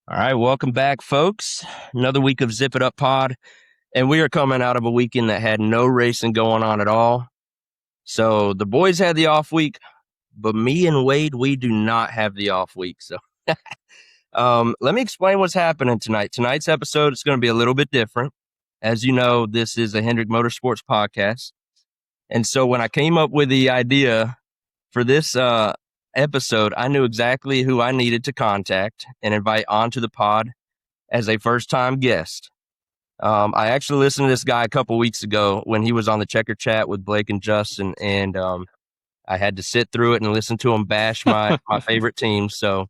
All right, welcome back, folks. Another week of Zip It Up Pod, and we are coming out of a weekend that had no racing going on at all. So the boys had the off week, but me and Wade, we do not have the off week. So let me explain what's happening tonight. Tonight's episode is going to be a little bit different. As you know, this is a Hendrick Motorsports podcast, and so when I came up with the idea for this episode, I knew exactly who I needed to contact and invite onto the pod as a first-time guest. I actually listened to this guy a couple weeks ago when he was on the Checker Chat with Blake and Justin, and I had to sit through it and listen to him bash my favorite team. So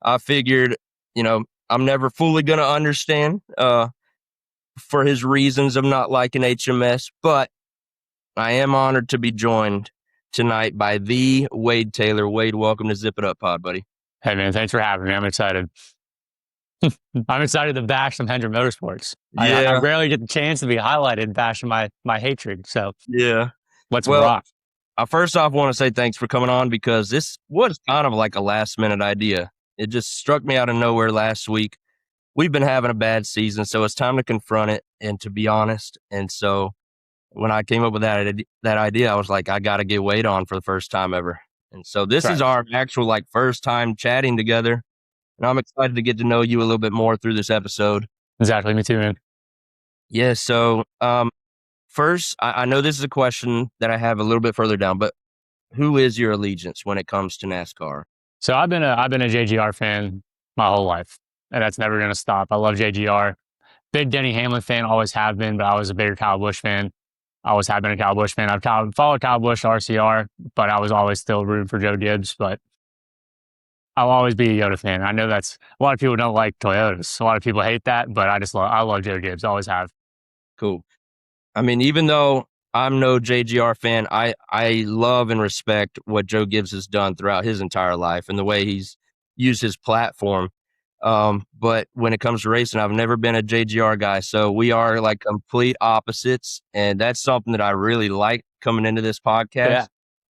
I figured, I'm never fully going to understand for his reasons of not liking HMS, but I am honored to be joined tonight by the Wade Taylor. Wade, welcome to Zip It Up Pod, buddy. Hey, man, thanks for having me. I'm excited. I'm excited to bash some Hendrick Motorsports. Yeah. I rarely get the chance to be highlighted bashing my hatred. So yeah, let's rock. I first off want to say thanks for coming on because this was kind of like a last minute idea. It just struck me out of nowhere last week. We've been having a bad season, so it's time to confront it and to be honest. And so when I came up with that idea, I was like, I got to get Wade on for the first time ever. And so this is our actual first time chatting together. And I'm excited to get to know you a little bit more through this episode. Exactly. Me too, man. Yeah. So first, I know this is a question that I have a little bit further down, but who is your allegiance when it comes to NASCAR? So I've been a JGR fan my whole life, and that's never going to stop. I love JGR. Big Denny Hamlin fan, always have been, but I was a bigger Kyle Busch fan. I always have been a Kyle Busch fan. I've followed Kyle Busch RCR, but I was always still rooting for Joe Gibbs. But I'll always be a Toyota fan. I know that's a lot of people don't like Toyotas. A lot of people hate that, but I love Joe Gibbs. Always have. Cool. I mean, even though I'm no JGR fan, I love and respect what Joe Gibbs has done throughout his entire life and the way he's used his platform. But when it comes to racing, I've never been a JGR guy. So we are like complete opposites. And that's something that I really like coming into this podcast.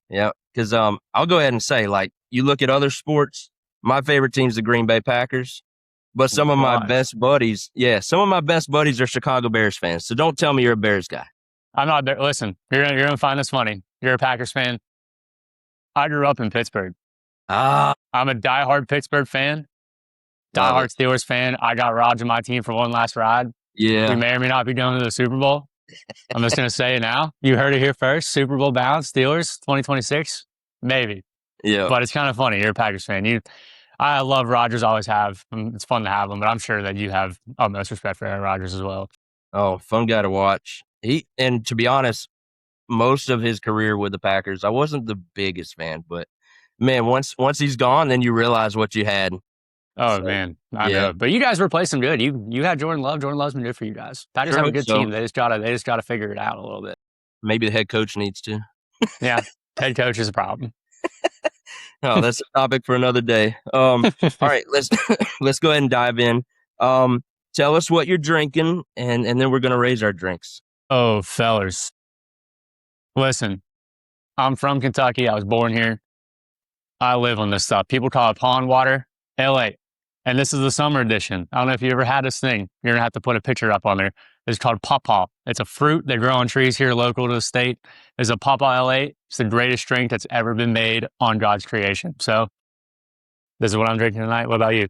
Yeah. Because I'll go ahead and say, you look at other sports, my favorite team's the Green Bay Packers. But some of my best buddies are Chicago Bears fans. So don't tell me you're a Bears guy. I'm not. Listen, you're gonna find this funny. You're a Packers fan. I grew up in Pittsburgh. I'm a diehard Pittsburgh fan. Diehard Steelers fan. I got Raj on my team for one last ride. Yeah. We may or may not be going to the Super Bowl. I'm just gonna say it now. You heard it here first. Super Bowl bound. Steelers 2026. Maybe. Yeah. But it's kind of funny. You're a Packers fan. I love Rodgers, always have. It's fun to have him, but I'm sure that you have utmost respect for Aaron Rodgers as well. Oh, fun guy to watch. And to be honest, most of his career with the Packers, I wasn't the biggest fan, but man, once he's gone, then you realize what you had. Oh, so, man. I know. But you guys replaced him good. You had Jordan Love. Jordan Love's been good for you guys. Packers have a good team. They just gotta figure it out a little bit. Maybe the head coach needs to. Yeah, head coach is a problem. No, that's a topic for another day. All right, let's go ahead and dive in. Tell us what you're drinking, and then we're gonna raise our drinks. Oh, fellers. Listen, I'm from Kentucky. I was born here. I live on this stuff. People call it pond water, LA. And this is the summer edition. I don't know if you ever had this thing. You're going to have to put a picture up on there. It's called pawpaw. It's a fruit that grow on trees here local to the state. It's a pawpaw LA. It's the greatest drink that's ever been made on God's creation. So this is what I'm drinking tonight. What about you?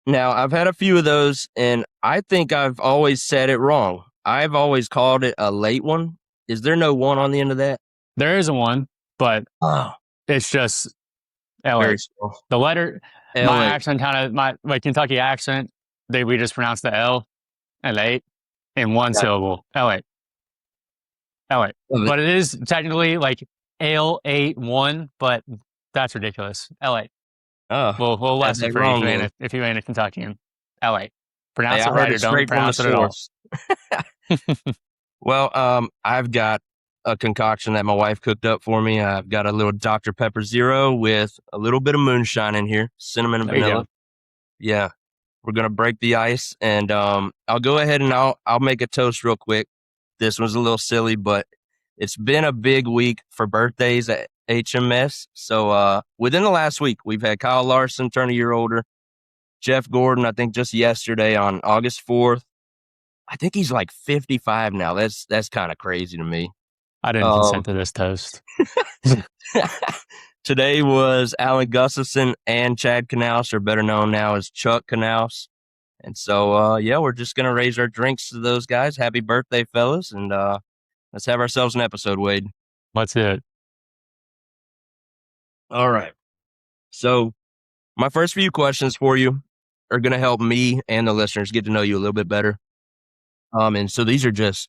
Now, I've had a few of those, and I think I've always said it wrong. I've always called it a late one. Is there no one on the end of that? There is a one, but it's just LA. The letter... LA. My accent my Kentucky accent, we just pronounce the L and the 8 in one syllable. LA. But it is technically like L81, but that's ridiculous. LA. Oh. We'll lesson for you if you ain't a Kentuckian. LA. Pronounce it right or don't pronounce it at all. Well, I've got a concoction that my wife cooked up for me. I've got a little Dr. Pepper Zero with a little bit of moonshine in here, cinnamon and vanilla. Yeah, we're gonna break the ice, and I'll go ahead and I'll make a toast real quick. This one's a little silly, but it's been a big week for birthdays at HMS. So within the last week, we've had Kyle Larson turn a year older. Jeff Gordon, I think just yesterday on August 4th. I think he's like 55 now. That's kind of crazy to me. I didn't consent to this toast. Today was Alan Gustafson and Chad Knaus, or better known now as Chuck Knaus. And so, yeah, we're just going to raise our drinks to those guys. Happy birthday, fellas. And let's have ourselves an episode, Wade. Let's do it. All right. So my first few questions for you are going to help me and the listeners get to know you a little bit better. And so these are just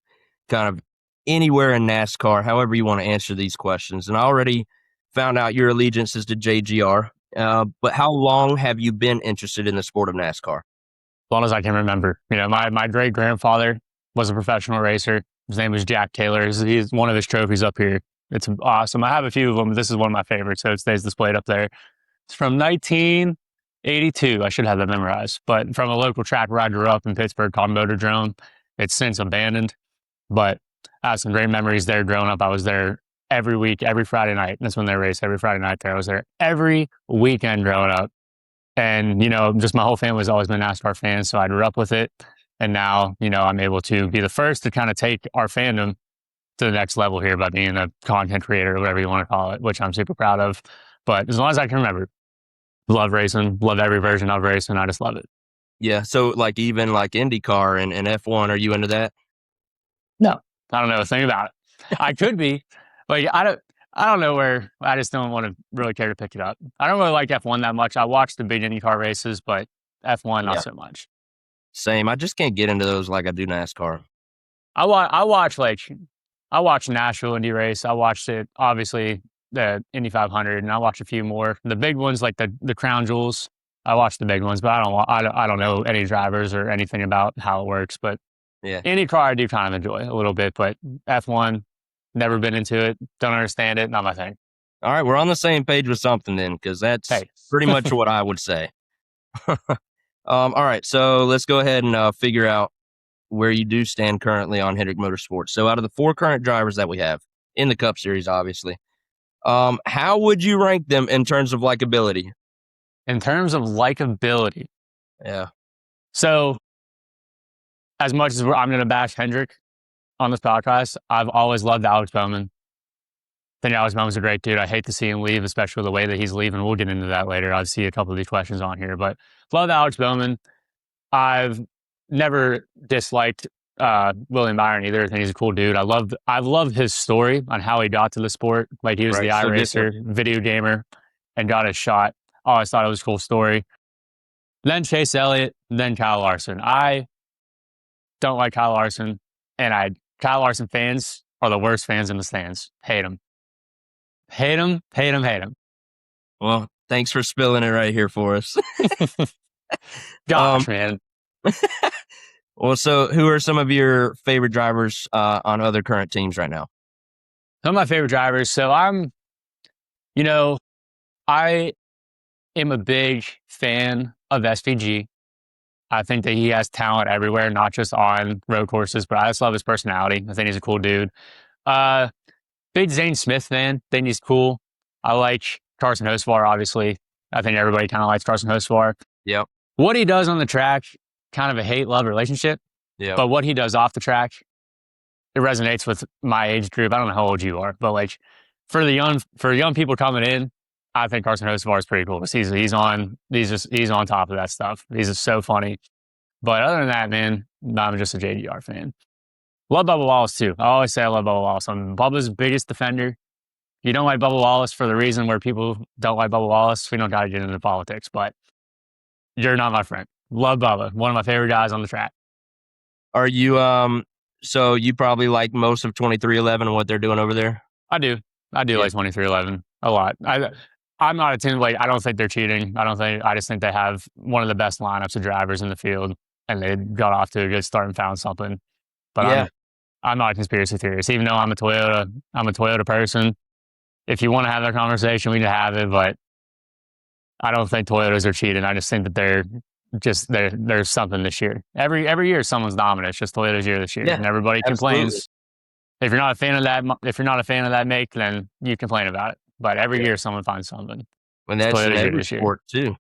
kind of anywhere in NASCAR, however you want to answer these questions. And I already found out your allegiance is to JGR. But how long have you been interested in the sport of NASCAR? As long as I can remember. You know, my great grandfather was a professional racer. His name was Jack Taylor. He's one of his trophies up here. It's awesome. I have a few of them, but this is one of my favorites, so it stays displayed up there. It's from 1982. I should have that memorized, but from a local track where I grew up in Pittsburgh called Motordrome. It's since abandoned, but I have some great memories there growing up. I was there every week, every Friday night. That's when they race, every Friday night there. I was there every weekend growing up. And, you know, just my whole family's always been NASCAR fans, so I grew up with it. And now, you know, I'm able to be the first to kind of take our fandom to the next level here by being a content creator or whatever you want to call it, which I'm super proud of. But as long as I can remember, love racing, love every version of racing. I just love it. Yeah. So like even like IndyCar and F1, are you into that? No, I don't know a thing about it. I could be, but I don't know where. I just don't want to really care to pick it up. I don't really like F1 that much. I watch the big IndyCar races, but F1 not so much. Same. I just can't get into those like I do NASCAR. I watch Nashville Indy race. I watched it, obviously, the Indy 500, and I watched a few more. The big ones, like the Crown Jewels, I watched the big ones, but I don't know any drivers or anything about how it works. But yeah, IndyCar I do kind of enjoy a little bit, but F1, never been into it, don't understand it, not my thing. All right, we're on the same page with something then, because that's pretty much what I would say. All right, so let's go ahead and figure out where you do stand currently on Hendrick Motorsports. So out of the 4 current drivers that we have in the Cup Series, obviously, how would you rank them in terms of likability? In terms of likability? Yeah. So as much as I'm going to bash Hendrick on this podcast, I've always loved Alex Bowman. I think Alex Bowman's a great dude. I hate to see him leave, especially the way that he's leaving. We'll get into that later. I'll see a couple of these questions on here, but love Alex Bowman. I've never disliked William Byron either. I think he's a cool dude. I've loved his story on how he got to the sport. Like he was the iRacer, video gamer, and got his shot. I always thought it was a cool story. Then Chase Elliott, then Kyle Larson. I don't like Kyle Larson, and Kyle Larson fans are the worst fans in the stands. Hate them. Hate him, hate him, hate him. Well, thanks for spilling it right here for us. Gosh, man. Well, so who are some of your favorite drivers on other current teams right now? Some of my favorite drivers. So I am a big fan of SVG. I think that he has talent everywhere, not just on road courses, but I just love his personality. I think he's a cool dude. Big Zane Smith fan. Think he's cool. I like Carson Hocevar, obviously. I think everybody kind of likes Carson Hocevar. Yep. What he does on the track, kind of a hate-love relationship. Yeah. But what he does off the track, it resonates with my age group. I don't know how old you are, but like for young people coming in, I think Carson Hocevar is pretty cool because he's on top of that stuff. He's just so funny. But other than that, man, I'm just a JDR fan. Love Bubba Wallace too. I always say I love Bubba Wallace. I'm Bubba's biggest defender. You don't like Bubba Wallace for the reason where people don't like Bubba Wallace. We don't got to get into politics, but you're not my friend. Love Bubba. One of my favorite guys on the track. Are you, so you probably like most of 2311 and what they're doing over there? I do like 2311 a lot. I'm not a team, like, I don't think they're cheating. I just think they have one of the best lineups of drivers in the field and they got off to a good start and found something. But yeah. I'm not a conspiracy theorist, even though I'm a Toyota person. If you want to have that conversation, we can have it, but I don't think Toyotas are cheating. I just think that there's something this year. Every year someone's dominant. It's just Toyota's year this year, and everybody complains. If you're not a fan of that make, then you complain about it. But every year someone finds something. When that's in every sport too.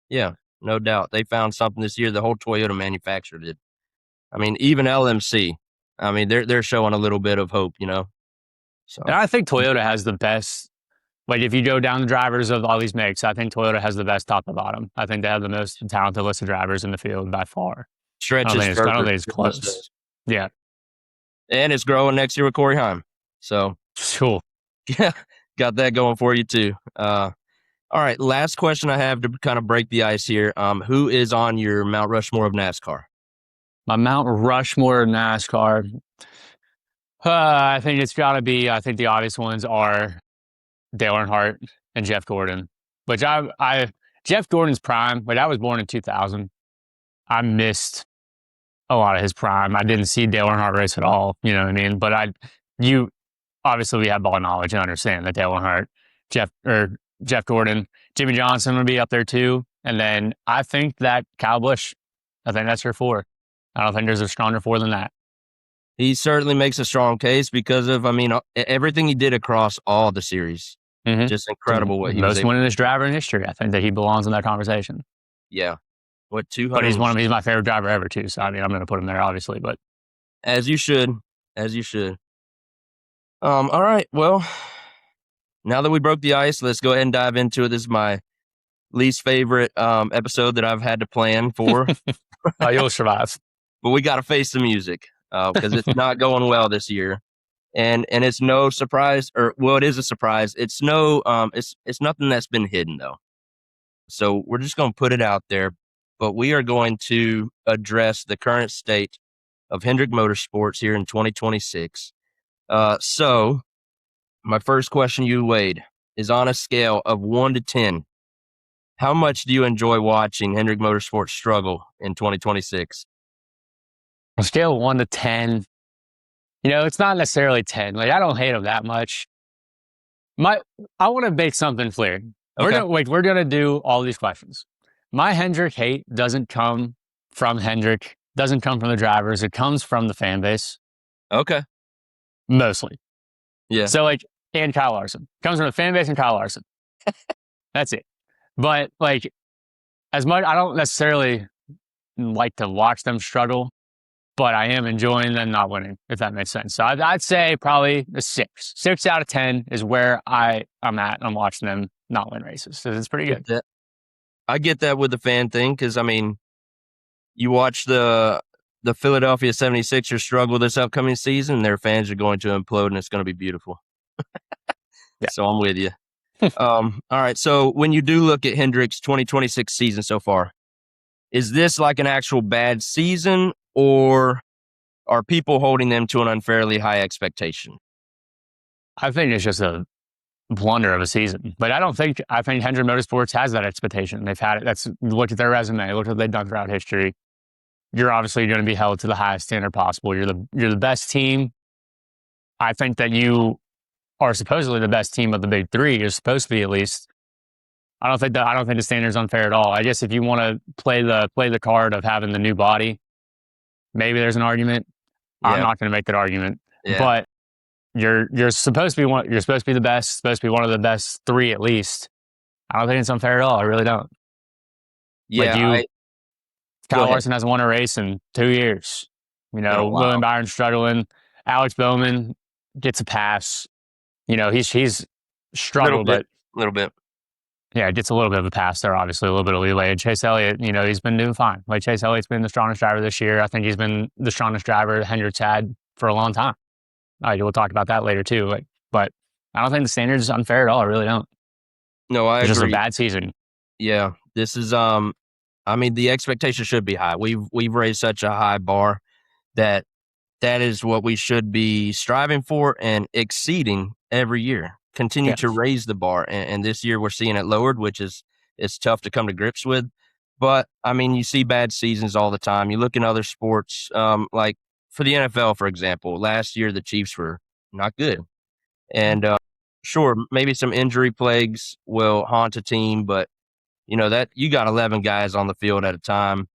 Yeah. No doubt. They found something this year the whole Toyota manufacturer did. I mean, even LMC. I mean, they're showing a little bit of hope, So And I think Toyota has the best. Like, if you go down the drivers of all these makes, I think Toyota has the best top to bottom. I think they have the most talented list of drivers in the field by far. stretch I don't is think it's, I don't further. think it's It most close. does. Yeah. And it's growing next year with Corey Heim. So Cool. yeah, got that going for you too. All right, last question I have to kind of break the ice here. Who is on your Mount Rushmore of NASCAR? My Mount Rushmore of NASCAR. I think it's got to be, I think the obvious ones are Dale Earnhardt and Jeff Gordon, which Jeff Gordon's prime, but I was born in 2000. I missed a lot of his prime. I didn't see Dale Earnhardt race at all. You know what I mean? But obviously we have ball knowledge and understand that Dale Earnhardt, Jeff Gordon, Jimmy Johnson would be up there too. And then I think that Kyle Busch, I think that's your four. I don't think there's a stronger four than that. He certainly makes a strong case because of, everything he did across all the series. Mm-hmm. Just incredible what he was most able to winningest driver in history. I think that he belongs in that conversation. Yeah. What 200? But he's my favorite driver ever too. So I mean, I'm going to put him there obviously, but as you should. All right. Well, now that we broke the ice, let's go ahead and dive into it. This is my least favorite episode that I've had to plan for. You'll survive. But we got to face the music because it's not going well this year. And it's no surprise, it is a surprise. It's no, it's nothing that's been hidden though. So we're just going to put it out there, but we are going to address the current state of Hendrick Motorsports here in 2026. So my first question to you, Wade, is on a scale of 1 to 10. How much do you enjoy watching Hendrick Motorsports struggle in 2026? On a scale of 1 to 10, it's not necessarily 10. Like, I don't hate them that much. I want to make something clear. Okay. We're going to do all these questions. My Hendrick hate doesn't come from Hendrick, doesn't come from the drivers. It comes from the fan base. Okay. Mostly. Yeah. So, and Kyle Larson. Comes from the fan base and Kyle Larson. That's it. But, as much, I don't necessarily like to watch them struggle, but I am enjoying them not winning, if that makes sense. So I'd say probably a 6. 6 out of 10 is where I'm at. I'm watching them not win races. So it's pretty good. I get that with the fan thing because, you watch the Philadelphia 76ers struggle this upcoming season, their fans are going to implode, and it's going to be beautiful. Yeah. So I'm with you. All right. So when you do look at Hendrick's 2026 season so far, is this like an actual bad season, or are people holding them to an unfairly high expectation? I think it's just a blunder of a season. But I think Hendrick Motorsports has that expectation. They've had it. Look at their resume. Look what they've done throughout history. You're obviously going to be held to the highest standard possible. You're the best team. I think that you are supposedly the best team of the big three. You're supposed to be, at least. I don't think the standard's unfair at all. I guess if you want to play the card of having the new body, maybe there's an argument. Yeah. I'm not going to make that argument. Yeah. But you're supposed to be you're supposed to be the best, supposed to be one of the best three at least. I don't think it's unfair at all. I really don't. Yeah. Kyle Larson hasn't won a race in 2 years. William Byron's struggling. Alex Bowman gets a pass. He's struggled, but a little bit. Yeah, gets a little bit of a pass there, obviously, a little bit of leeway. And Chase Elliott, he's been doing fine. Chase Elliott's been the strongest driver this year. I think he's been the strongest driver Hendrick's had for a long time. We'll talk about that later, too. But I don't think the standard is unfair at all. I really don't. No, I agree. It's just a bad season. Yeah, this is, the expectation should be high. We've raised such a high bar that is what we should be striving for and exceeding every year. Continue to raise the bar, and this year we're seeing it lowered, which is tough to come to grips with. But you see bad seasons all the time. You look in other sports, like for the NFL, for example. Last year the Chiefs were not good, and sure, maybe some injury plagues will haunt a team, but that you got 11 guys on the field at a time,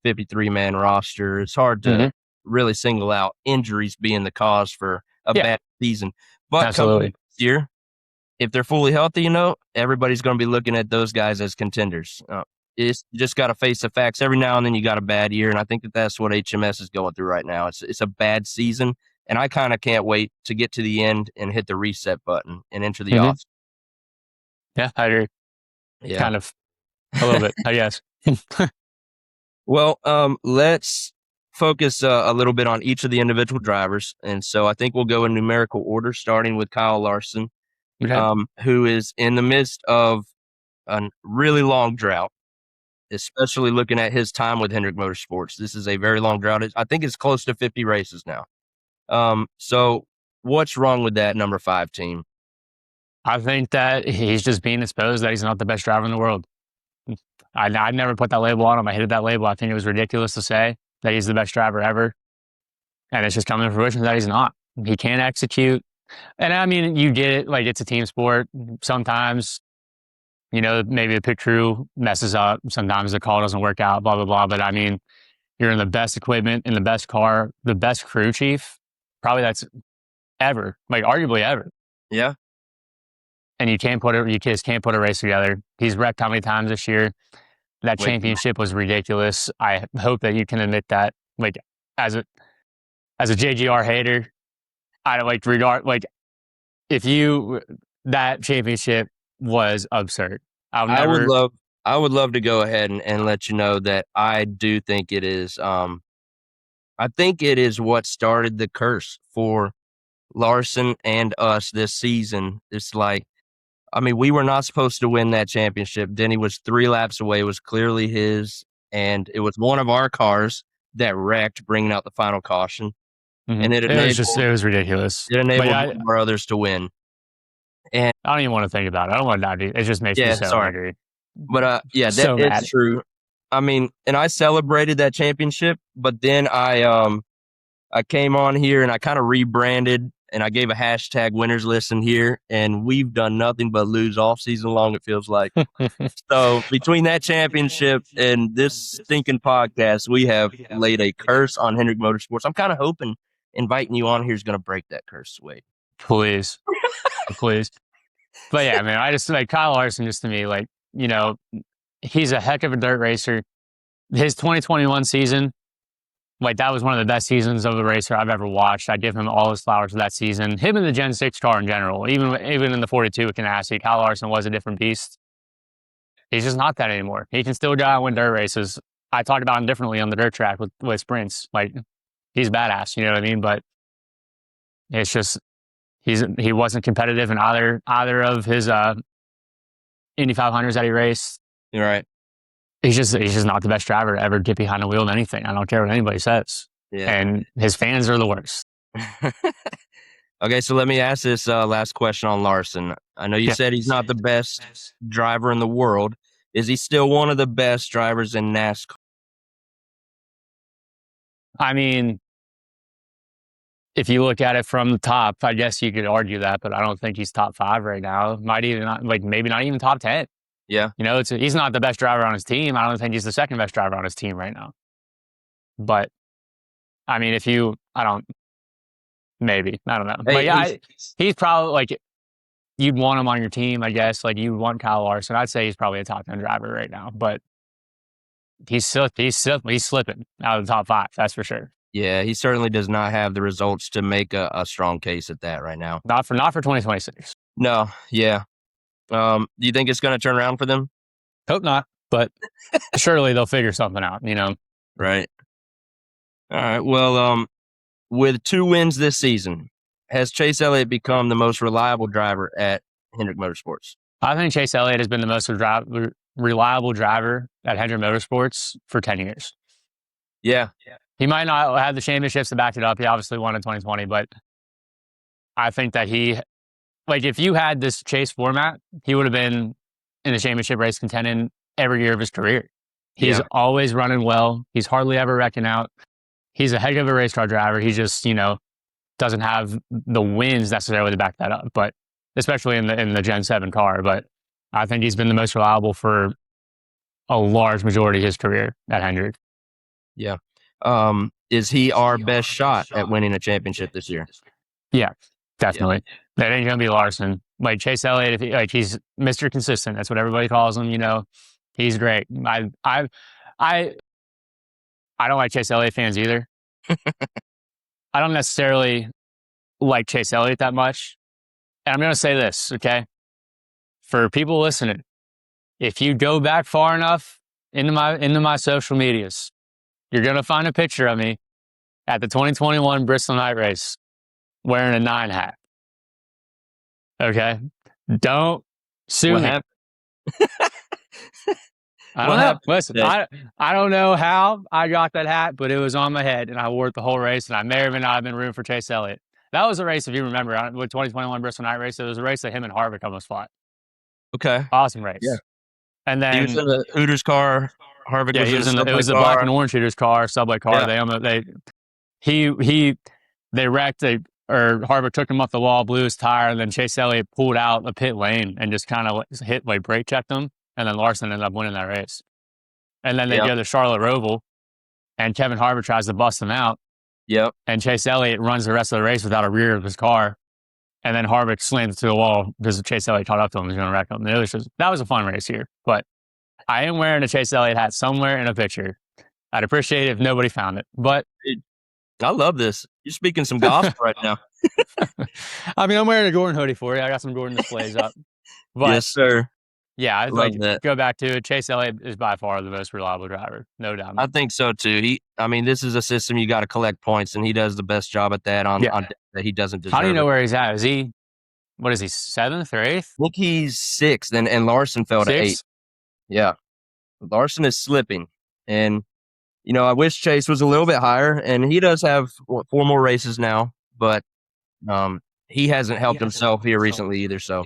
53-man roster. It's hard to really single out injuries being the cause for a bad season. But absolutely, this year, if they're fully healthy, everybody's going to be looking at those guys as contenders. It's just got to face the facts. Every now and then you got a bad year, and I think that's what HMS is going through right now. It's a bad season, and I kind of can't wait to get to the end and hit the reset button and enter the Mm-hmm. off. Yeah, I agree. Yeah. Kind of a little bit, I guess. Well, let's focus a little bit on each of the individual drivers. And so I think we'll go in numerical order, starting with Kyle Larson, Okay. who is in the midst of a really long drought, especially looking at his time with Hendrick Motorsports. This is a very long drought. I think it's close to 50 races now. So what's wrong with that number 5 team? I think that he's just being exposed that he's not the best driver in the world. I never put that label on him. I hated that label. I think it was ridiculous to say that he's the best driver ever. And it's just coming to fruition that he's not. He can't execute. And I mean, you get it. Like, it's a team sport. Sometimes, maybe the pit crew messes up. Sometimes the call doesn't work out, blah, blah, blah. But I mean, you're in the best equipment, in the best car, the best crew chief, probably that's ever, like arguably ever. Yeah. And you just can't put a race together. He's wrecked how many times this year? That championship was ridiculous. I hope that you can admit that. Like, as a JGR hater, I don't that championship was absurd. I would love to go ahead and let you know that I do think it is. I think it is what started the curse for Larson and us this season. It's like, I mean, we were not supposed to win that championship. Denny was 3 laps away. It was clearly his, and it was one of our cars that wrecked, bringing out the final caution. Mm-hmm. And it was ridiculous. It enabled our others to win. And I don't even want to think about it. I don't want to die. It just makes me so angry. But yeah, it's true. I mean, and I celebrated that championship, but then I came on here and I kind of rebranded and I gave a hashtag winners listen here, and we've done nothing but lose all season long, it feels like. So between that championship and this stinking podcast, we have laid a curse on Hendrick Motorsports. I'm kind of hoping inviting you on here is going to break that curse, Wade. Please. Please. But yeah, man, I just like Kyle Larson, just to me, like, he's a heck of a dirt racer. His 2021 season, like, that was one of the best seasons of a racer I've ever watched. I give him all his flowers for that season. Him and the Gen 6 car in general, even in the 42 with Ganassi, Kyle Larson was a different beast. He's just not that anymore. He can still go out and win dirt races. I talked about him differently on the dirt track with sprints. Like, he's badass, you know what I mean? But it's just he wasn't competitive in either of his Indy 500s that he raced. You're right. He's just not the best driver to ever get behind the wheel of anything. I don't care what anybody says. Yeah. And his fans are the worst. Okay, so let me ask this last question on Larson. I know you said he's not the best driver in the world. Is he still one of the best drivers in NASCAR? I mean, if you look at it from the top, I guess you could argue that, but I don't think he's top 5 right now. Maybe not even top 10. Yeah. He's not the best driver on his team. I don't think he's the second best driver on his team right now. But, I mean, I don't know. Hey, but yeah, he's probably, like, you'd want him on your team, I guess. Like, you want Kyle Larson. I'd say he's probably a top 10 driver right now, but he's slipping out of the top 5. That's for sure. Yeah, he certainly does not have the results to make a strong case at that right now. Not for 2026. No, yeah. Do you think it's going to turn around for them? Hope not, but surely they'll figure something out, Right. All right. Well, with 2 wins this season, has Chase Elliott become the most reliable driver at Hendrick Motorsports? I think Chase Elliott has been the most reliable driver at Hendrick Motorsports for 10 years. Yeah. He might not have the championships to back it up. He obviously won in 2020, but I think that if you had this Chase format, he would have been in the championship race contending every year of his career. He's always running well. He's hardly ever wrecking out. He's a heck of a race car driver. He just, doesn't have the wins necessarily to back that up, but especially in the Gen 7 car. But I think he's been the most reliable for a large majority of his career at Hendrick. Yeah. Is he our best shot at winning a championship this year? Yeah, definitely. Yeah. That ain't going to be Larson. Like, Chase Elliott, he's Mr. Consistent. That's what everybody calls him, He's great. I don't like Chase Elliott fans either. I don't necessarily like Chase Elliott that much. And I'm going to say this, okay? For people listening, if you go back far enough into my social medias, you're going to find a picture of me at the 2021 Bristol Night Race wearing a 9 hat. Okay? Don't sue What me. happened? I What don't know. happened Listen, today? I don't know how I got that hat, but it was on my head and I wore it the whole race, and I may or may not have been rooting for Chase Elliott. That was a race, if you remember, with 2021 Bristol Night Race. It was a race that him and Harvick almost fought. Okay. Awesome Yeah. race. And He was then, in the Hooters car. Harvick yeah, was he in the was it subway was the black car. and orange shooters car, subway car. Yeah. They wrecked, or Harvick took him off the wall, blew his tire, and then Chase Elliott pulled out the pit lane and just kind of brake checked him. And then Larson ended up winning that race. And then they Yep. go to Charlotte Roval, and Kevin Harvick tries to bust him out. Yep. And Chase Elliott runs the rest of the race without a rear of his car. And then Harvick slams to the wall because Chase Elliott caught up to him. He's going to wreck him. That was a fun race here. But I am wearing a Chase Elliott hat somewhere in a picture. I'd appreciate it if nobody found it. But I love this. You're speaking some gospel right now. I mean, I'm wearing a Gordon hoodie for you. I got some Gordon displays up. But Yes, sir. yeah, I'd Love like that. go back to it. Chase Elliott is by far the most reliable driver. No doubt. I think so too. This is a system you got to collect points, and he does the best job at that on that he doesn't deserve. How do you know it. where he's at? What is he, 7th or 8th? I think he's 6th, and Larson fell to 8th. Yeah. Larson is slipping. And, I wish Chase was a little bit higher, and he does have 4 more races now, but he hasn't helped himself here recently either. So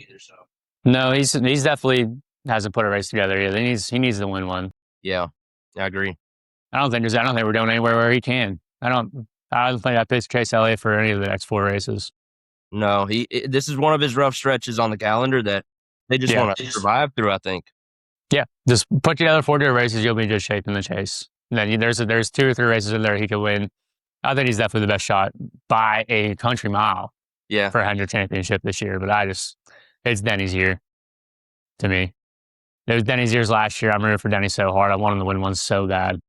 No, he's definitely hasn't put a race together yet. He needs to win one. Yeah, I agree. I don't think we're going anywhere where he can. I don't think I picked Chase Elliott for any of the next 4 races. No, this is one of his rough stretches on the calendar that they just want to survive through, I think. Yeah, just put together 4 different races, you'll be in good shape in the chase. And then there's 2 or 3 races in there he could win. I think he's definitely the best shot by a country mile. Yeah, for a Hendrick championship this year. But it's Denny's year to me. It was Denny's years last year. I'm rooting for Denny so hard. I want him to win one so bad.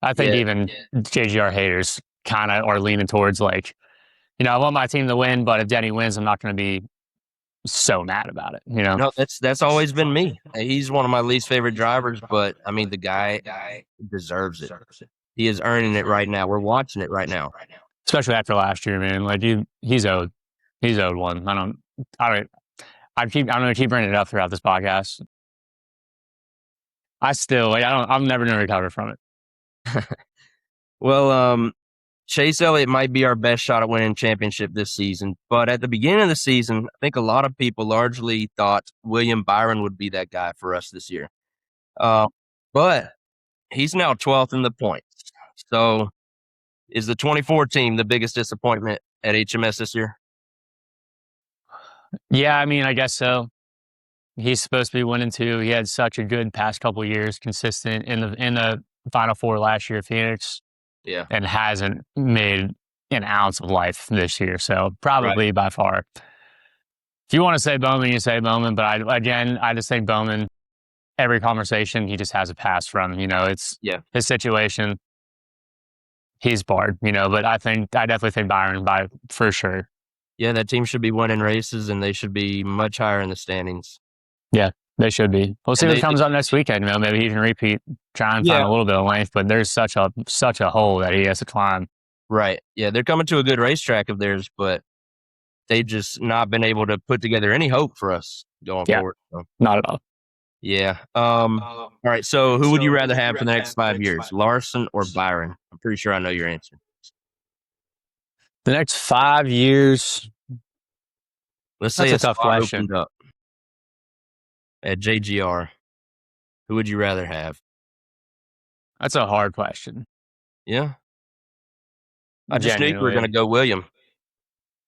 I think even JGR haters kind of are leaning towards I want my team to win, but if Denny wins, I'm not going to be so mad about it. No, that's always been me. He's one of my least favorite drivers, but the guy deserves it. He is earning it right now. We're watching it right now, especially after last year, man. He's owed one. I'm going to keep bringing it up throughout this podcast. I'm never going to recover from it. Well, Chase Elliott might be our best shot at winning championship this season, but at the beginning of the season, I think a lot of people largely thought William Byron would be that guy for us this year. But he's now 12th in the points. So is the 24 team the biggest disappointment at HMS this year? Yeah, I guess so. He's supposed to be winning too. He had such a good past couple of years, consistent in the Final Four last year at Phoenix. Yeah. And hasn't made an ounce of life this year. So probably by far. If you want to say Bowman, you say Bowman. But I just think Bowman, every conversation, he just has a pass from. It's his situation. He's barred, but I definitely think Byron for sure. Yeah, that team should be winning races, and they should be much higher in the standings. Yeah, they should be. We'll see what comes up next weekend. Maybe he can repeat, try and find a little bit of length, but there's such a hole that he has to climb. Right. Yeah, they're coming to a good racetrack of theirs, but they've just not been able to put together any hope for us going forward. So. Not at all. Yeah. All right. So who would you rather have for the next 5 years, Larson or Byron? I'm pretty sure I know your answer. The next 5 years. Let's say it's a tough question. Opened up at JGR. Who would you rather have? That's a hard question. Yeah. I just knew you were going to go William.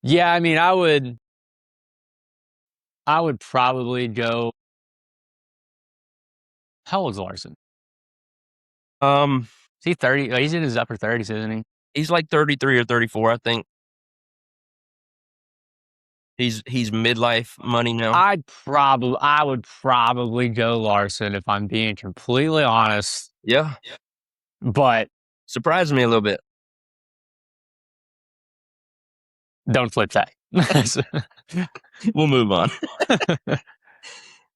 Yeah, I would probably go. How old's Larson? Is he 30? He's in his upper 30s, isn't he? He's like 33 or 34, I think. He's midlife money now. I would probably go Larson if I'm being completely honest. Yeah, But surprised me a little bit. don't flip that. We'll move on.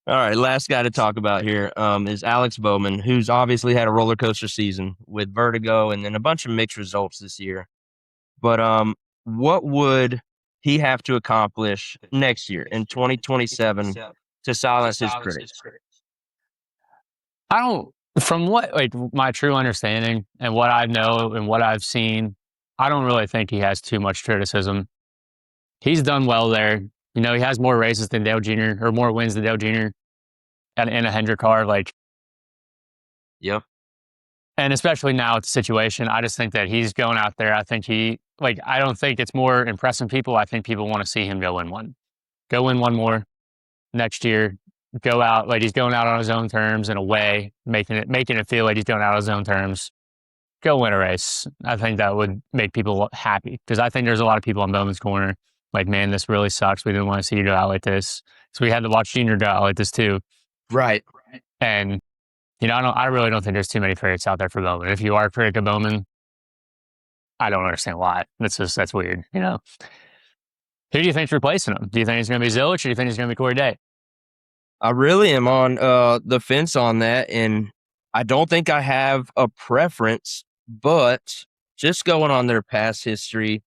All right, last guy to talk about here is Alex Bowman, who's obviously had a roller coaster season with vertigo and then a bunch of mixed results this year. But what would he have to accomplish next year in 2027 to silence his critics? I don't, from what like my true understanding and what I know and what I've seen, I don't really think he has too much criticism. He's done well there. You know, he has more races than Dale Jr. or more wins than Dale Jr. In a Hendrick car. Like, Yep. and especially now with the situation, I just think that he's going out there. I think I don't think it's more impressing people. I think people want to see him go win one more next year. Go out like he's going out on his own terms in a way, making it feel like he's going out on his own terms. Go win a race. I think that would make people happy because I think there's a lot of people on Bowman's corner like, man, this really sucks. We didn't want to see you go out like this, so we had to watch Junior go out like this too. Right. And you know, I really don't think there's too many critics out there for Bowman. If you are a critic of Bowman, I don't understand why. That's weird. You know, who do you think's replacing him? Do you think it's going to be Zilich, or do you think it's going to be Corey Day? I really am on the fence on that, and I don't think I have a preference, but just going on their past history,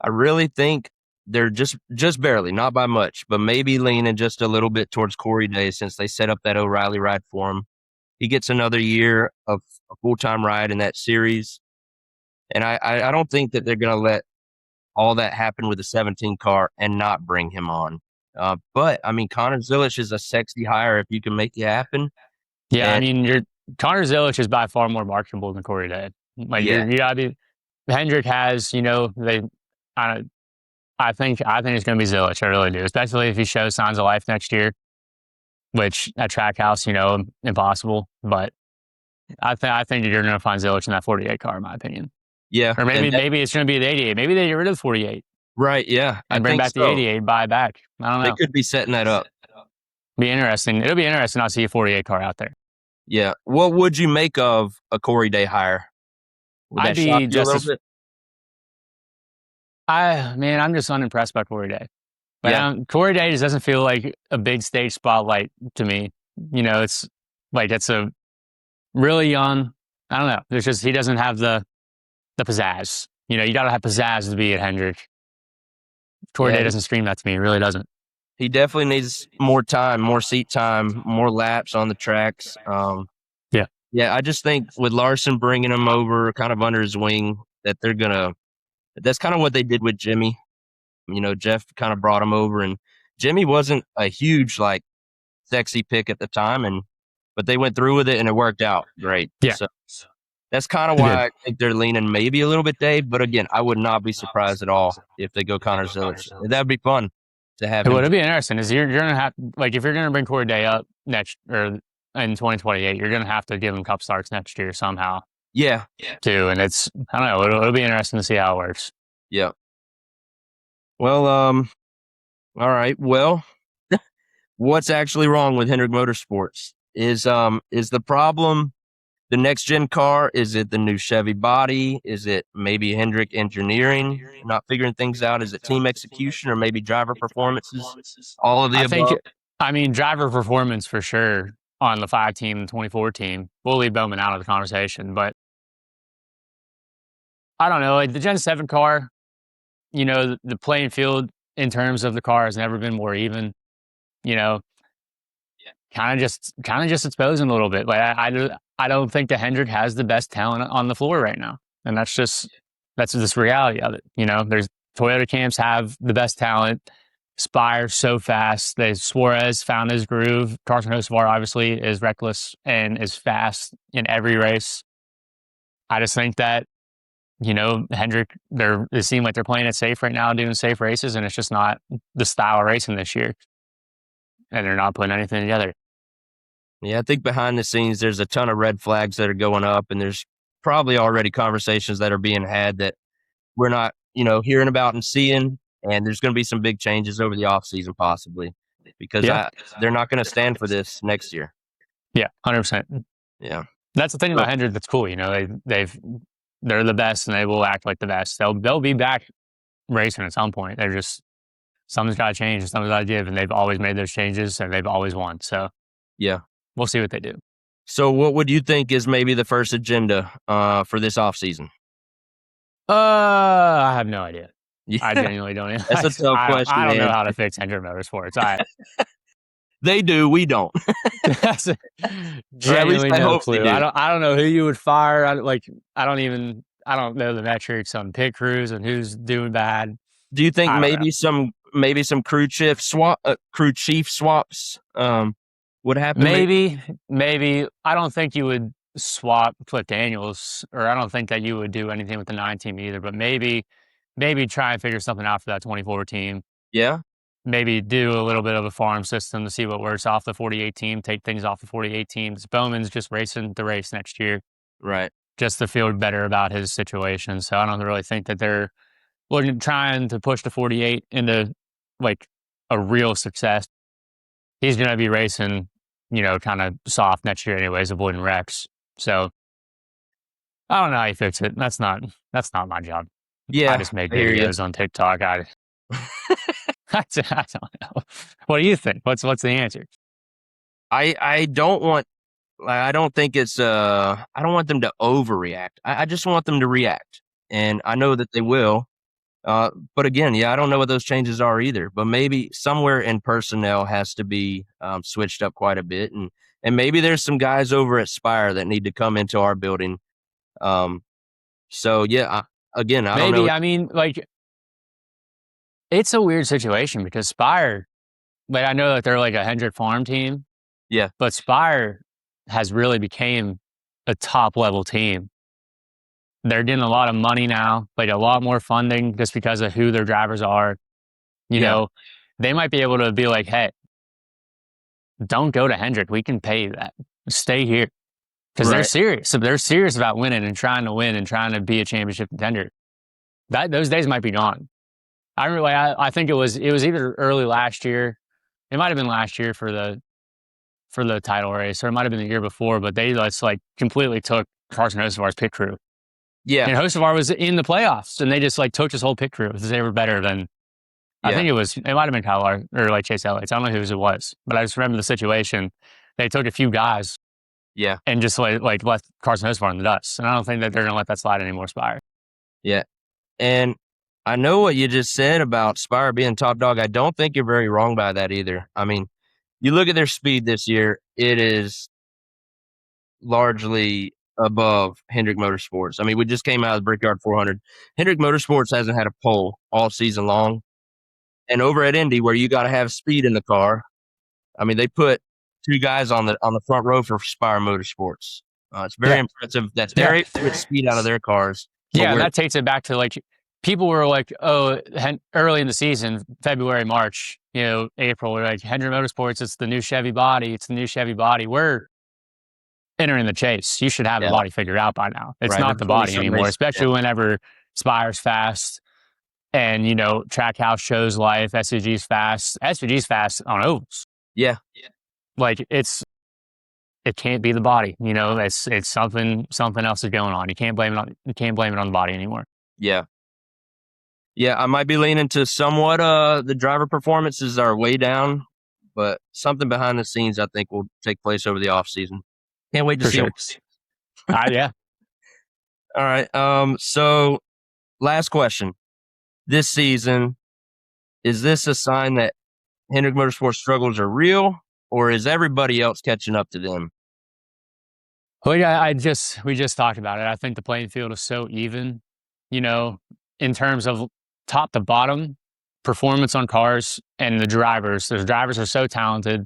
I really think they're just barely, not by much, but maybe leaning just a little bit towards Corey Day since they set up that O'Reilly ride for him. He gets another year of a full-time ride in that series, and I don't think that they're going to let all that happen with the 17 car and not bring him on. But I mean, Connor Zilich is a sexy hire if you can make it happen. Yeah, I mean, Connor Zilich is by far more marketable than Corey Day. Like, yeah, you gotta be. Hendrick has, you know, I think it's going to be Zilich. I really do, especially if he shows signs of life next year, which at Trackhouse, you know, impossible. But I think you're going to find Zilich in that 48 car, in my opinion. Yeah, or maybe it's going to be the 88. Maybe they get rid of the 48. Right, yeah. And bring back the 88, buy it back. I don't know. They could be setting that up. Be interesting. It'll be interesting to see a 48 car out there. Yeah. What would you make of a Corey Day hire? I'd be just I'm just unimpressed by Corey Day. But Corey Day just doesn't feel like a big stage spotlight to me. You know, it's like it's a really young. I don't know. He doesn't have the pizzazz. You know, you got to have pizzazz to be at Hendrick. Corey Day doesn't scream that to me. He really doesn't. He definitely needs more time, more seat time, more laps on the tracks. Yeah, I just think with Larson bringing him over kind of under his wing, that that's kind of what they did with Jimmy. You know, Jeff kind of brought him over, and Jimmy wasn't a huge, like, sexy pick at the time, but they went through with it, and it worked out great. Yeah. So that's kind of why I think they're leaning maybe a little bit Dave, but again, I would not be surprised at all if they go Connor Zilich. That'd be fun to have. What would be interesting is you're going to have, like, if you're going to bring Corey Day up next or in 2028, you're going to have to give him cup starts next year somehow. Yeah. Too, and it's, I don't know, it'll be interesting to see how it works. Yeah. Well, all right. Well, what's actually wrong with Hendrick Motorsports? Is the problem the next gen car? Is it the new Chevy body? Is it maybe Hendrick engineering not figuring things out? Is it team execution or maybe driver performances? All of the above. I mean, driver performance for sure on the 5 team, 24 team. We'll leave Bowman out of the conversation, but I don't know. Like the Gen 7 car, you know, the playing field in terms of the car has never been more even. You know, kind of just exposing a little bit. Like I don't think the Hendrick has the best talent on the floor right now, and that's just reality of it. You know, there's Toyota camps have the best talent. Spire's so fast. Suarez found his groove. Carson Hocevar obviously is reckless and is fast in every race. I just think that, you know, Hendrick, it seems like they're playing it safe right now, doing safe races, and it's just not the style of racing this year. And they're not putting anything together. Yeah, I think behind the scenes, there's a ton of red flags that are going up, and there's probably already conversations that are being had that we're not, you know, hearing about and seeing. and there's going to be some big changes over the offseason possibly because Yeah. they're not going to stand for this next year. Yeah, 100%. Yeah. That's the thing So, about Hendrick that's cool. They're the best and they will act like the best. They'll be back racing at some point. They're just something's got to change and something's got to give, and they've always made those changes and they've always won. So yeah. we'll see what they do. So what would you think is maybe the first agenda for this offseason? I have no idea. Yeah. I genuinely don't. That's a tough question. I don't to know how to answer. fix Hendrick Motorsports. They do. We don't. That's I genuinely no hope they clue. do. I don't know who you would fire. I don't know the metrics on pit crews and who's doing bad. Do you think I don't maybe some crew chief swaps would happen? Maybe. I don't think you would swap Cliff Daniels, or I don't think that you would do anything with the 9 team either. But maybe try and figure something out for that 24 team. Yeah. Maybe do a little bit of a farm system to see what works off the 48 team. Take things off the 48 teams. Bowman's just racing the race next year, Right. just to feel better about his situation. So I don't really think that they're trying to push the 48 into like a real success. He's going to be racing, kind of soft next year anyways, avoiding wrecks. So I don't know how you fix it. That's not my job. Yeah. I just make I hear you. videos on TikTok. I don't know. What do you think? What's the answer? I don't want I don't think it's I don't want them to overreact. I just want them to react. And I know that they will. But again, I don't know what those changes are either. But maybe somewhere in personnel has to be switched up quite a bit, and maybe there's some guys over at Spire that need to come into our building. So yeah, I don't know. I mean, like, it's a weird situation because Spire, like, I know that they're like a Hendrick farm team. Yeah, but Spire has really became a top level team. They're getting a lot of money now, like a lot more funding just because of who their drivers are. You know, they might be able to be like, hey, don't go to Hendrick. We can pay you that. Stay here. Because they're serious. So they're serious about winning and trying to win and trying to be a championship contender. Those days might be gone. I think it was either early last year. It might have been last year for the title race, or it might have been the year before, but they just like completely took Carson Hocevar's pit crew. Yeah. And Hocevar was in the playoffs, and they just like took his whole pit crew because they were better than, I think it might have been Kyle or like Chase Elliott. I don't know who it was, but I just remember the situation. They took a few guys. Yeah. And just like left Carson Hocevar in the dust. And I don't think that they're going to let that slide anymore, Spire. Yeah. And I know what you just said about Spire being top dog. I don't think you're very wrong by that either. I mean, you look at their speed this year, it is largely above Hendrick Motorsports. I mean, we just came out of the Brickyard 400. Hendrick Motorsports hasn't had a pole all season long. And over at Indy, where you got to have speed in the car, I mean, they put 2 guys on the front row for Spire Motorsports. It's very impressive that they're able to get speed out of their cars. Yeah, that takes it back to like people were like, oh, early in the season, February, March, April, we're like, Hendrick Motorsports, it's the new Chevy body. It's the new Chevy body. We're entering the chase. You should have the body figured out by now. It's not the body anymore, especially whenever Spire's fast and, Trackhouse shows life, SVG's fast. SVG's fast on ovals. Yeah. Like it can't be the body, it's something else is going on. You can't blame it on the body anymore. Yeah. Yeah, I might be leaning to somewhat the driver performances are way down, but something behind the scenes I think will take place over the off season. Can't wait to see it. Yeah. All right. So last question. This season, is this a sign that Hendrick Motorsports struggles are real, or is everybody else catching up to them? Well, yeah, we just talked about it. I think the playing field is so even, in terms of top to bottom performance on cars and the drivers. The drivers are so talented.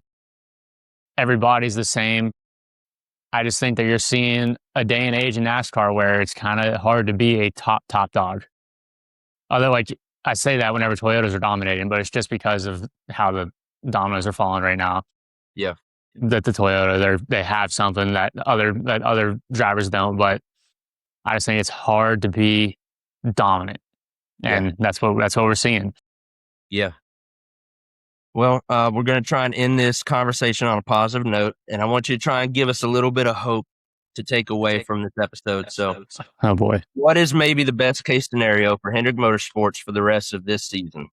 Everybody's the same. I just think that you're seeing a day and age in NASCAR where it's kind of hard to be a top dog. Although, like, I say that whenever Toyotas are dominating, but it's just because of how the dominoes are falling right now. Yeah. That the Toyota, they have something that other drivers don't, but I just think it's hard to be dominant. And that's what we're seeing. Yeah. Well, we're going to try and end this conversation on a positive note, and I want you to try and give us a little bit of hope to take away from this episode. So, Oh boy. what is maybe the best case scenario for Hendrick Motorsports for the rest of this season?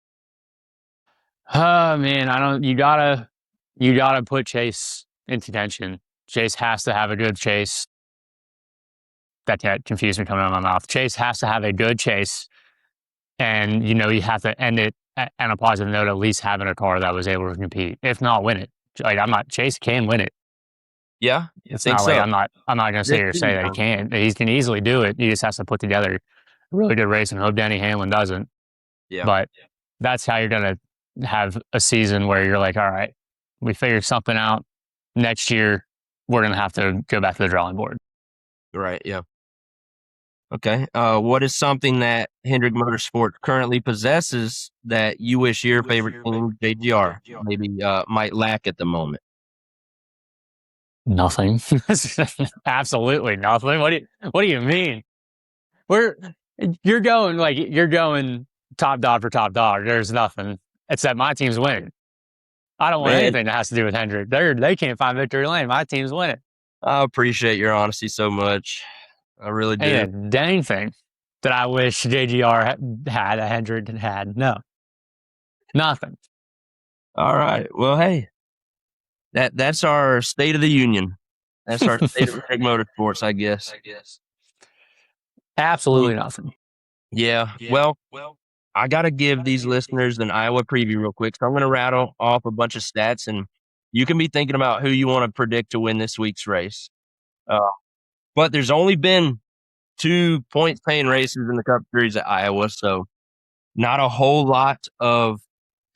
Oh man, you gotta put Chase in contention. Chase has to have a good chase. That confused me coming out of my mouth. Chase has to have a good chase. And, you have to end it on a positive note, at least having a car that was able to compete, if not win it. Like, Chase can win it. Yeah, I It's think not like so. I'm not going to sit This here and say that he season. can't. He can easily do it. He just has to put together a really good race and hope Denny Hamlin doesn't. Yeah. But that's how you're going to have a season where you're like, all right, we figured something out. Next year, we're going to have to go back to the drawing board. Right. Yeah. Okay. What is something that Hendrick Motorsport currently possesses that you wish your favorite team, JGR, maybe might lack at the moment? Nothing. Absolutely nothing. What do you mean? You're going top dog for top dog. There's nothing except my team's winning. I don't want Man, anything that has to do with Hendrick. They can't find victory lane. My team's winning. I appreciate your honesty so much. I really do. Ain't a dang thing that I wish JGR had a Hendrick had. No, nothing. All right. Well, hey, that's our state of the union. That's our state of Hendrick Motorsports, I guess. Absolutely nothing. Yeah. Well, I got to give these listeners an Iowa preview real quick. So I'm going to rattle off a bunch of stats, and you can be thinking about who you want to predict to win this week's race. Uh, but there's only been 2 point paying races in the Cup Series at Iowa, so not a whole lot of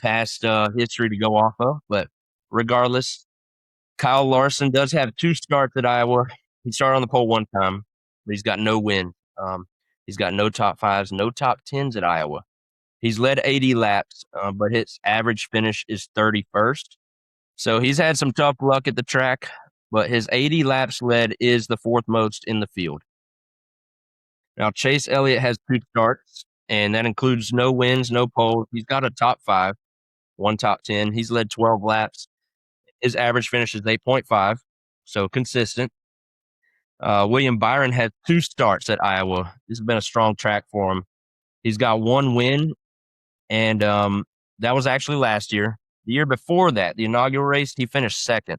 past history to go off of. But regardless, Kyle Larson does have 2 starts at Iowa. He started on the pole 1 time, but he's got no win. He's got no top 5s, no top 10s at Iowa. He's led 80 laps, but his average finish is 31st. So he's had some tough luck at the track, but his 80 laps led is the 4th most in the field. Now, Chase Elliott has 2 starts, and that includes no wins, no poles. He's got a top 5, 1 top 10. He's led 12 laps. His average finish is 8.5, so consistent. William Byron has 2 starts at Iowa. This has been a strong track for him. He's got 1 win, and that was actually last year. The year before that, the inaugural race, he finished 2nd.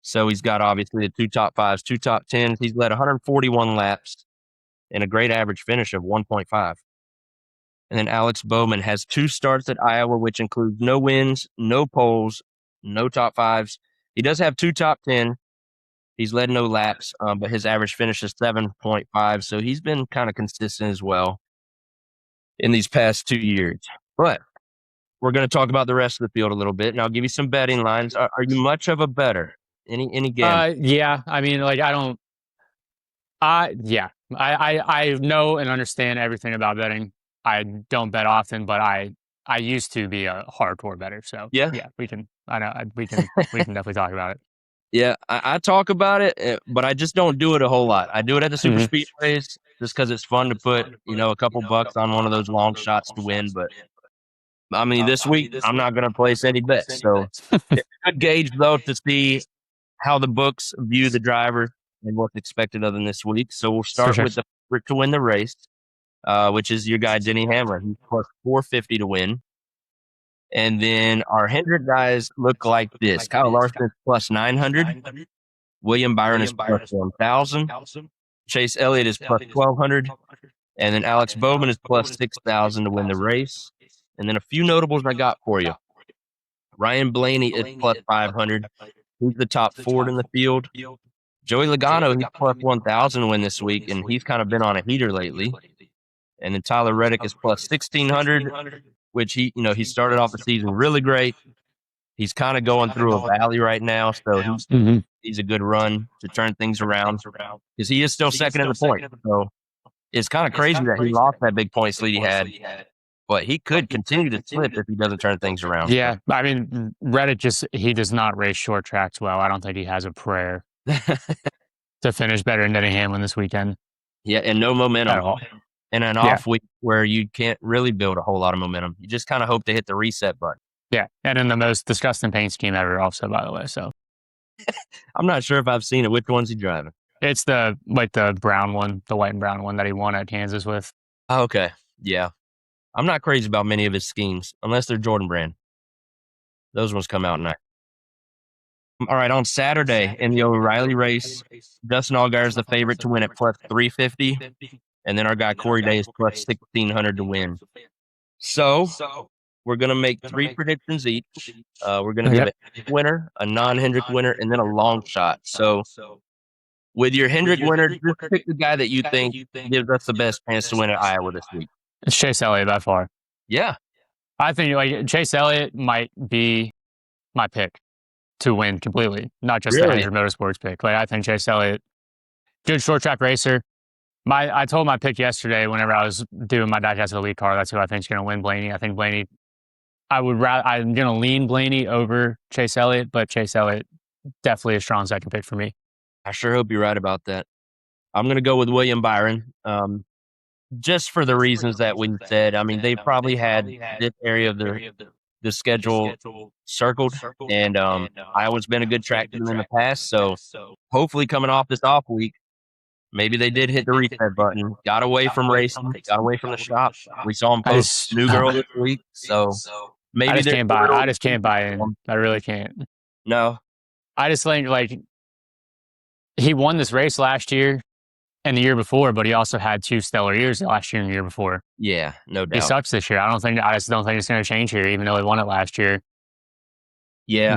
So he's got obviously the 2 top 5s, 2 top 10s. He's led 141 laps and a great average finish of 1.5. And then Alex Bowman has 2 starts at Iowa, which includes no wins, no poles, no top 5s. He does have 2 top 10. He's led no laps, but his average finish is 7.5. So he's been kind of consistent as well in these past 2 years. But we're going to talk about the rest of the field a little bit, and I'll give you some betting lines. Are you much of a bettor? Any game? Yeah. I mean, like I know and understand everything about betting. I don't bet often, but I used to be a hardcore bettor. So Yeah. we can definitely talk about it. Yeah, I talk about it, but I just don't do it a whole lot. I do it at the super speedways just because it's fun to put, a couple bucks on one of those long shots to win. But I mean, this week I'm not going to place any bets. So it's a good gauge though to see how the books view the driver and what's expected of them this week. So we'll start with the favorite to win the race, which is your guy Denny Hamlin. He's plus 450 to win. And then our Hendrick guys look like this. Kyle Larson is plus 900. William Byron is plus 1,000. Chase Elliott is plus 1,200. And then Alex Bowman is plus 6,000 to win the race. And then a few notables I got for you. Ryan Blaney is plus 500. He's the top Ford in the field. Joey Logano, he's plus 1,000 to win this week, and he's kind of been on a heater lately. And then Tyler Reddick is plus 1,600, which he started off the season really great. He's kind of going through a valley right now, so he's a good run to turn things around because he is still second in the point. So it's kind of crazy that he lost that big points lead he had, but he could continue to slip if he doesn't turn things around. Yeah, I mean, Reddick he does not race short tracks well. I don't think he has a prayer to finish better than Denny Hamlin this weekend. Yeah, and no momentum at all. and an Yeah. off week where you can't really build a whole lot of momentum. You just kind of hope to hit the reset button. Yeah. And in the most disgusting paint scheme ever, also, by the way. So I'm not sure if I've seen it. Which one's he driving? it's the brown one, the white and brown one that he won at Kansas with. Oh, okay. Yeah. I'm not crazy about many of his schemes unless they're Jordan brand. Those ones come out nice. All right. On Saturday in the O'Reilly race, Dustin Allgaier is the favorite to win at plus 350. And then our guy Corey Day is plus 1,600 to win. So we're going to make 3 predictions each. We're going to give a winner, a non-Hendrick winner, and then a long shot. So with your Hendrick winner, just pick the guy that you think gives us the best chance to win at Iowa this week. It's Chase Elliott by far. Yeah. I think like Chase Elliott might be my pick to win completely, not just the Hendrick Motorsports pick. Like I think Chase Elliott, good short track racer. I told my pick yesterday whenever I was doing my digest of the lead car. That's who I think is going to win Blaney. I think Blaney. I'm going to lean Blaney over Chase Elliott, but Chase Elliott definitely a strong second pick for me. I sure hope you're right about that. I'm going to go with William Byron, just for the reasons that we said. I mean, they probably had this area of the schedule circled, and Iowa's been a good track to them in the past. So hopefully, coming off this off week, maybe they did hit the reset button, got away from racing, got away from the shop. We saw him post new girl this week, so maybe I just can't buy in. I really can't. No, I just think like he won this race last year and the year before, but he also had 2 stellar years last year and the year before. Yeah, no doubt. He sucks this year. I just don't think it's going to change here, even though he won it last year. Yeah,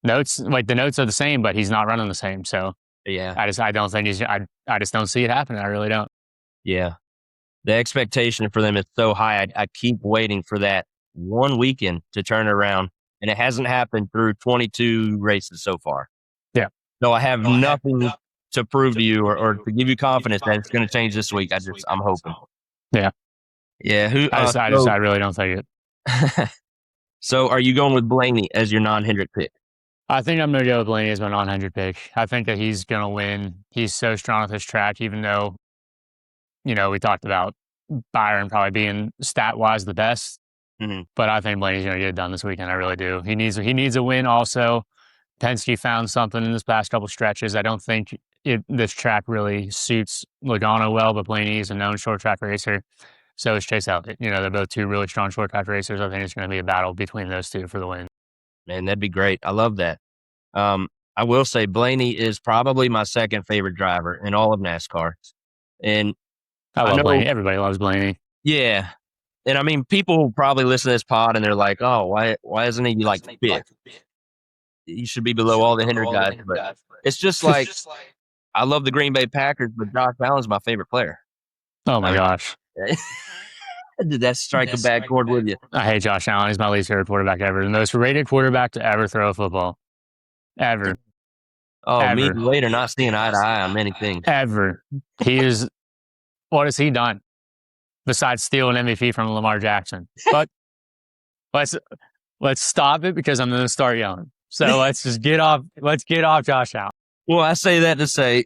notes like the notes are the same, but he's not running the same. So yeah, I just don't see it happening. I really don't. Yeah, the expectation for them is so high. I keep waiting for that one weekend to turn around, and it hasn't happened through 22 races so far. Yeah. So I have nothing to prove to you or to give you confidence that it's going to change this week. I'm hoping. Yeah. Yeah. I really don't think it. So are you going with Blaney as your non-Hendrick pick? I think I'm going to go with Blaney as my non-Hendrick pick. I think that he's going to win. He's so strong at this track, even though, we talked about Byron probably being stat-wise the best. Mm-hmm. But I think Blaney's going to get it done this weekend. I really do. He needs a win also. Penske found something in this past couple stretches. I don't think this track really suits Logano well, but Blaney is a known short track racer. So is Chase Elliott. They're both 2 really strong short track racers. I think it's going to be a battle between those 2 for the win. Man, that'd be great. I love that. I will say Blaney is probably my second favorite driver in all of NASCAR. And I love Blaney. Everybody loves Blaney. Yeah. And I mean, people probably listen to this pod and they're like, oh, why isn't he like 5th? He should be below all the Hendrick guys. But it's just like, I love the Green Bay Packers, but Josh Allen's my favorite player. Oh, my gosh. Did that strike a bad chord with you? I hate Josh Allen. He's my least favorite quarterback ever. The most rated quarterback to ever throw a football. Ever. Oh, ever. Me and Wade are not seeing eye to eye on many things. Ever. What has he done besides steal an MVP from Lamar Jackson? But let's stop it because I'm going to start yelling. So let's get off Josh Allen. Well, I say that to say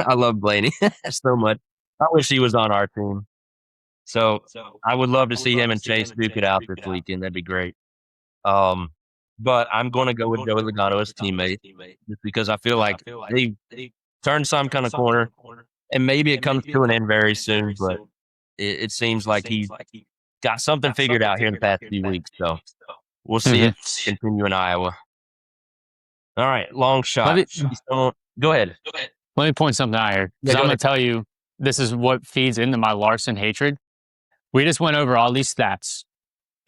I love Blaney so much. I wish he was on our team. So I would love to see him and Chase duke it out this weekend. That'd be great. But I'm going to go with Joey Logano as teammate just because I feel like they turned some kind of corner, and maybe it comes to an end very soon, but it seems like he got something figured out here in the past few weeks. So we'll see it continue in Iowa. All right, long shot. Go ahead. Let me point something out here because I'm going to tell you this is what feeds into my Larson hatred. We just went over all these stats.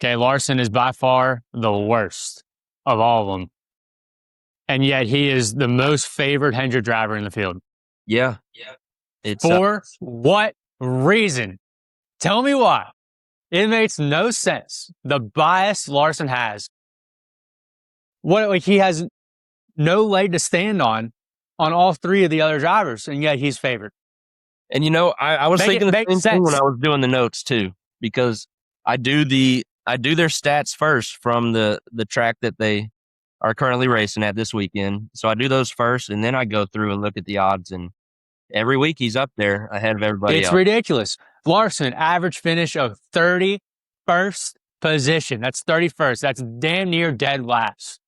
Okay, Larson is by far the worst of all of them. And yet he is the most favored Hendrick driver in the field. Yeah. For what reason? Tell me why. It makes no sense. The bias Larson has. He has no leg to stand on all 3 of the other drivers, and yet he's favored. And I was thinking the same thing when I was doing the notes too, because I do their stats first from the track that they are currently racing at this weekend. So I do those first, and then I go through and look at the odds, and every week he's up there ahead of everybody else. It's ridiculous. Larson, average finish of 31st position. That's 31st. That's damn near dead last.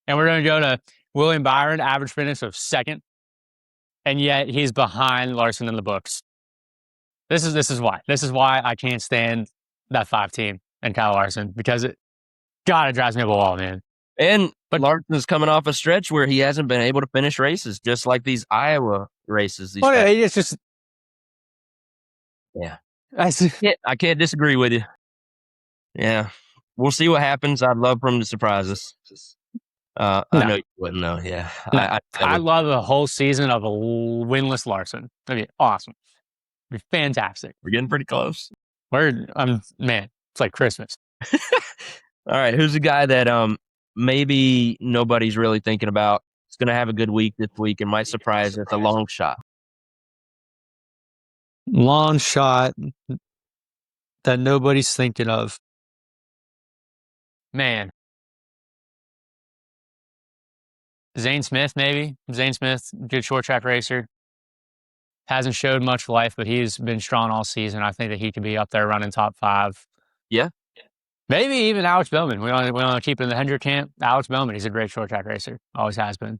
And we're going to go to William Byron, average finish of 2nd. And yet he's behind Larson in the books. This is why. This is why I can't stand that 5 team and Kyle Larson, because it drives me up a wall, man. And Larson's coming off a stretch where he hasn't been able to finish races, just like these Iowa races. It's just, yeah. I can't disagree with you. Yeah. We'll see what happens. I'd love for him to surprise us. I know you wouldn't, though. Yeah. No, I love a whole season of a winless Larson. That'd be awesome. It'd be fantastic. We're getting pretty close. Man, it's like Christmas. All right. Who's the guy that maybe nobody's really thinking about? It's going to have a good week this week and might surprise at the long shot. Long shot that nobody's thinking of. Man. Zane Smith, maybe. Zane Smith, good short track racer. Hasn't showed much life, but he's been strong all season. I think that he could be up there running top 5. Yeah. Maybe even Alex Bowman. We want to keep in the Hendrick camp. Alex Bowman, he's a great short track racer. Always has been.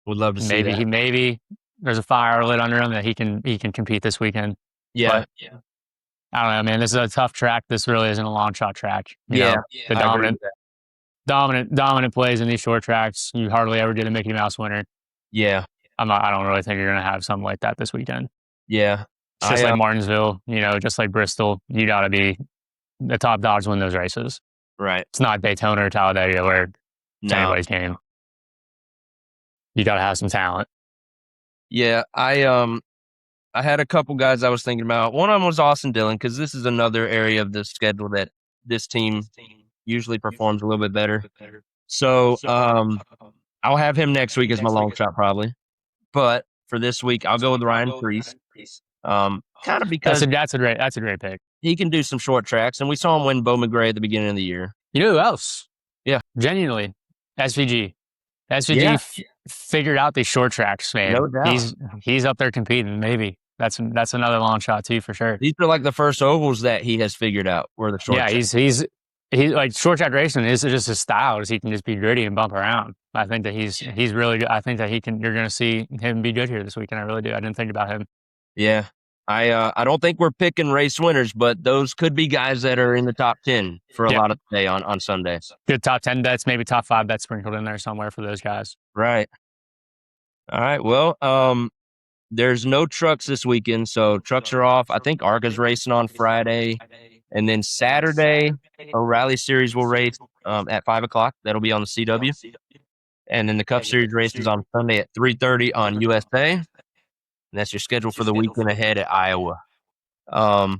Would love to see that. Maybe there's a fire lit under him that he can compete this weekend. Yeah. But, I don't know, man. This is a tough track. This really isn't a long shot track. You know, the dominant plays in these short tracks. You hardly ever get a Mickey Mouse winner. Yeah. I don't really think you're going to have something like that this weekend. Yeah. It's just like Martinsville, just like Bristol. You got to be the top dogs win those races. Right. It's not Daytona or Talladega where it's anybody's game. You got to have some talent. Yeah. I had a couple guys I was thinking about. One of them was Austin Dillon, because this is another area of the schedule that this team usually performs a little bit better. So I'll have him next week as my long shot probably. But for this week, I'll go with Ryan Preece. Kind of because that's a great pick. He can do some short tracks, and we saw him win Beau McGray at the beginning of the year. You know who else? Yeah. Genuinely. SVG. Figured out these short tracks, man. No doubt. He's up there competing, maybe. That's another long shot too, for sure. These are like the first ovals that he has figured out were the short tracks. He's like short track racing is just his style. He can just be gritty and bump around. I think that he's really good. I think that you're going to see him be good here this weekend. I really do. I didn't think about him. Yeah. I don't think we're picking race winners, but those could be guys that are in the top 10 for a lot of the day on Sunday. Good top 10 bets, maybe top 5 bets sprinkled in there somewhere for those guys. Right. All right. Well, there's no trucks this weekend, so trucks are off. I think ARCA's racing on Friday. And then Saturday, a rally series will race at 5 o'clock. That'll be on the CW. And then the Cup Series race is on Sunday at 3:30 on USA. And that's your schedule for the weekend ahead at Iowa.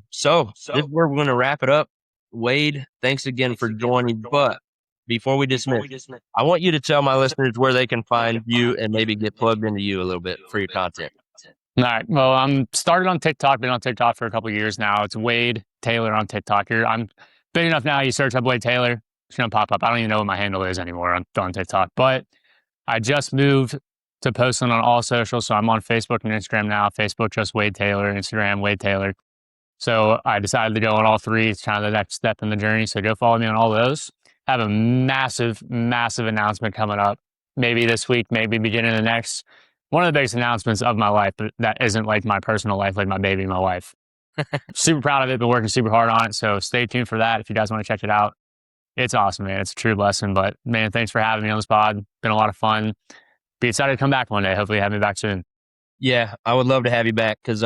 So this is where we're going to wrap it up. Wade, thanks again for joining. But before we dismiss, I want you to tell my listeners where they can find you and maybe get plugged into you a little bit for your content. All right. Well, I'm started on TikTok, been on TikTok for a couple of years now. It's Wade Taylor on TikTok. I'm big enough now, you search up Wade Taylor, it's going to pop up. I don't even know what my handle is anymore on TikTok. But I just moved to posting on all socials. So I'm on Facebook and Instagram now. Facebook, just Wade Taylor. Instagram, Wade Taylor. So I decided to go on all 3. It's kind of the next step in the journey. So go follow me on all those. I have a massive announcement coming up. Maybe this week, maybe beginning of the next. One of the biggest announcements of my life, but that isn't like my personal life, like my baby, my wife. Super proud of it. Been working super hard on it. So stay tuned for that if you guys want to check it out. It's awesome, man. It's a true blessing. But man, thanks for having me on this pod. Been a lot of fun. Be excited to come back one day. Hopefully have me back soon. Yeah, I would love to have you back because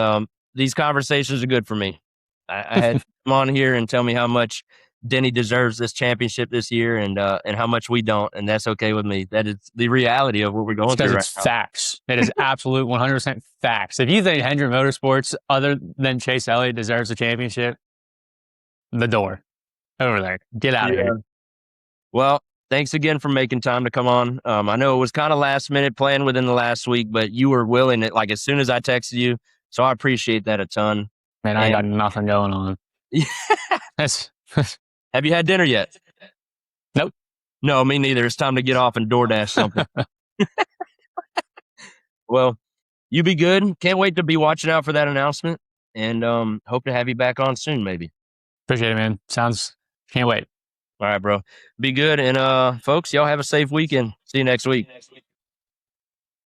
these conversations are good for me. I had him on here and tell me how much Denny deserves this championship this year and how much we don't, and that's okay with me. That is the reality of what we're going through right now. Facts. It is absolute 100% facts. If you think Hendrick Motorsports, other than Chase Elliott, deserves a championship, the door. Over there. Get out of here. Well, thanks again for making time to come on. I know it was kind of last minute planned within the last week, but you were willing it like as soon as I texted you. So I appreciate that a ton. Man, I got nothing going on. Have you had dinner yet? Nope. No, me neither. It's time to get off and DoorDash something. Well, you be good. Can't wait to be watching out for that announcement. and hope to have you back on soon, maybe. Appreciate it, man. Can't wait. All right, bro. Be good. And folks, y'all have a safe weekend. See you next week.